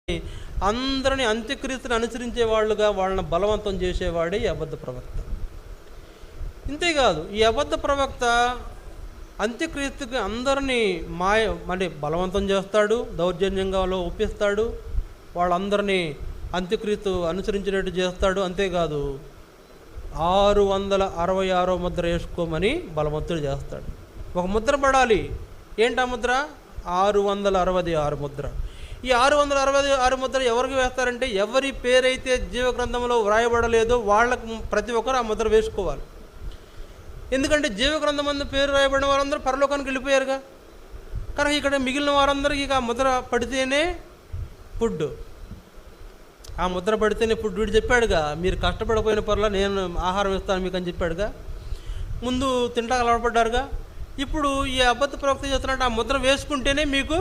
అందరిని అంత్యక్రీస్తుని అనుసరించే వాళ్ళుగా వాళ్ళని బలవంతం చేసేవాడే ఈ అబద్ధ ప్రవక్త. ఇంతేకాదు, ఈ అబద్ధ ప్రవక్త అంత్యక్రీస్తుకి అందరినీ అంటే బలవంతం చేస్తాడు, దౌర్జన్యంగా ఒప్పిస్తాడు, వాళ్ళందరినీ అంత్యక్రీస్తు అనుసరించినట్టు చేస్తాడు. అంతేకాదు 666 ముద్ర వేసుకోమని బలవంతుడు చేస్తాడు. ఒక ముద్ర పడాలి. ఏంటా ముద్ర? 666 ముద్ర. ఈ 666 ముద్ర ఎవరికి వేస్తారంటే, ఎవరి పేరైతే జీవగ్రంథంలో వ్రాయబడలేదో వాళ్ళకు ప్రతి ఒక్కరు ఆ ముద్ర వేసుకోవాలి. ఎందుకంటే జీవగ్రంథం అందు పేరు రాయబడిన వారందరూ పరలోకానికి వెళ్ళిపోయారుగా. కనుక ఇక్కడ మిగిలిన వారందరికీ ఆ ముద్ర పడితేనే ఫుడ్. ఆ ముద్ర పడితేనే ఫుడ్. వీడు చెప్పాడుగా, మీరు కష్టపడిపోయిన పర్లా నేను ఆహారం ఇస్తాను మీకు అని చెప్పాడుగా. ముందు తింటాక అలవాటుపడ్డారుగా. ఇప్పుడు ఈ అబద్ధ ప్రవక్త చేస్తున్నట్టు ఆ ముద్ర వేసుకుంటేనే మీకు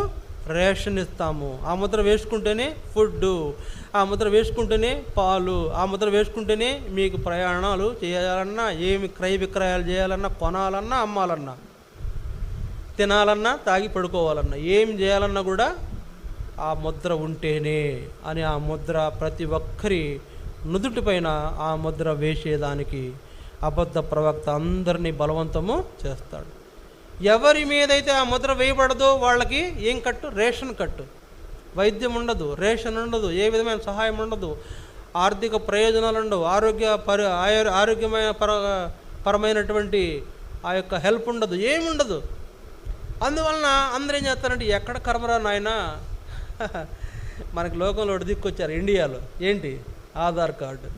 రేషన్ ఇస్తాము, ఆ ముద్ర వేసుకుంటేనే ఫుడ్డు, ఆ ముద్ర వేసుకుంటేనే పాలు, ఆ ముద్ర వేసుకుంటేనే మీకు ప్రయాణాలు చేయాలన్నా, ఏమి క్రయ విక్రయాలు చేయాలన్నా, కొనాలన్నా, అమ్మాలన్నా, తినాలన్నా, తాగి పడుకోవాలన్నా, ఏం చేయాలన్నా కూడా ఆ ముద్ర ఉంటేనే అని ఆ ముద్ర ప్రతి ఒక్కరి నుదుటిపైన ఆ ముద్ర వేసేదానికి అబద్ధ ప్రవక్త అందరినీ బలవంతము చేస్తాడు. ఎవరి మీదైతే ఆ ముద్ర వేయబడదో వాళ్ళకి ఏం కట్టు? రేషన్ కట్టు. వైద్యం ఉండదు, రేషన్ ఉండదు, ఏ విధమైన సహాయం ఉండదు, ఆర్థిక ప్రయోజనాలు ఉండవు, ఆరోగ్యమైన పరమైనటువంటి ఆ యొక్క హెల్ప్ ఉండదు, ఏముండదు. అందువలన అందరూ ఏం చేస్తారంటే, ఎక్కడ కర్మరా నాయనా, మనకి లోకంలో ఒకటి దిక్కొచ్చారు ఇండియాలో. ఏంటి? ఆధార్ కార్డు.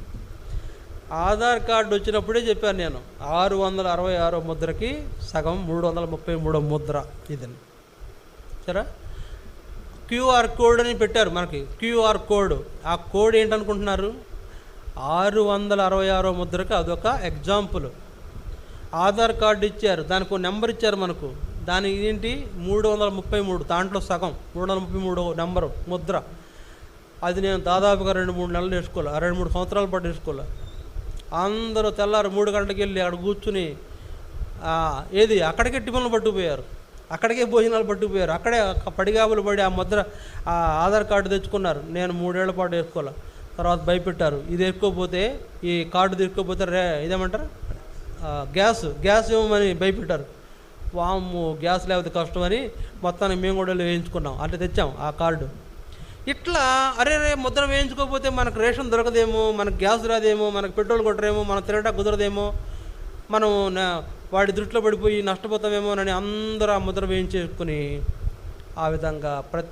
ఆధార్ కార్డు వచ్చినప్పుడే చెప్పాను నేను, 666 ముద్రకి సగం 333 ముద్ర ఇదని. సరే, క్యూఆర్ కోడ్ అని పెట్టారు మనకి. క్యూఆర్ కోడ్, ఆ కోడ్ ఏంటనుకుంటున్నారు? 666 ముద్రకి అదొక ఎగ్జాంపుల్. ఆధార్ కార్డు ఇచ్చారు, దానికి ఒక నెంబర్ ఇచ్చారు మనకు. దానికి ఏంటి? 333, దాంట్లో సగం 333 నెంబరు ముద్ర. అది నేను దాదాపుగా 2-3 నెలలు వేసుకోవాలి, 2-3 సంవత్సరాల పాటు వేసుకోవాలి. అందరూ తెల్లారు 3 గంటలకు వెళ్ళి అక్కడ కూర్చుని అక్కడికే టిఫిన్లు పట్టుకుపోయారు, అక్కడికే భోజనాలు పట్టుకుపోయారు, అక్కడే పడిగాబులు పడి ఆ ముద్ర ఆ ఆధార్ కార్డు తెచ్చుకున్నారు. నేను 3 ఏళ్ల పాటు వేసుకోవాలి. తర్వాత భయపెట్టారు, ఇది వేసుకోకపోతే, ఈ కార్డు తెచ్చుకోకపోతే ఇదేమంటారు, గ్యాస్ ఇవ్వమని భయపెట్టారు. వాము, గ్యాస్ లేకపోతే కష్టమని మొత్తానికి మేము కూడా వేయించుకున్నాం, అంటే తెచ్చాం ఆ కార్డు. ఇట్లా అరే ముద్ర వేయించుకోకపోతే మనకు రేషన్ దొరకదేమో, మనకు గ్యాస్ రాదేమో, మనకు పెట్రోల్ కొట్టరేమో, మనం తినడానికి కుదరదేమో, మనం వాడి దృష్టిలో పడిపోయి నష్టపోతామేమో అని అందరూ ఆ ముద్ర వేయించేసుకుని ఆ విధంగా ప్రతి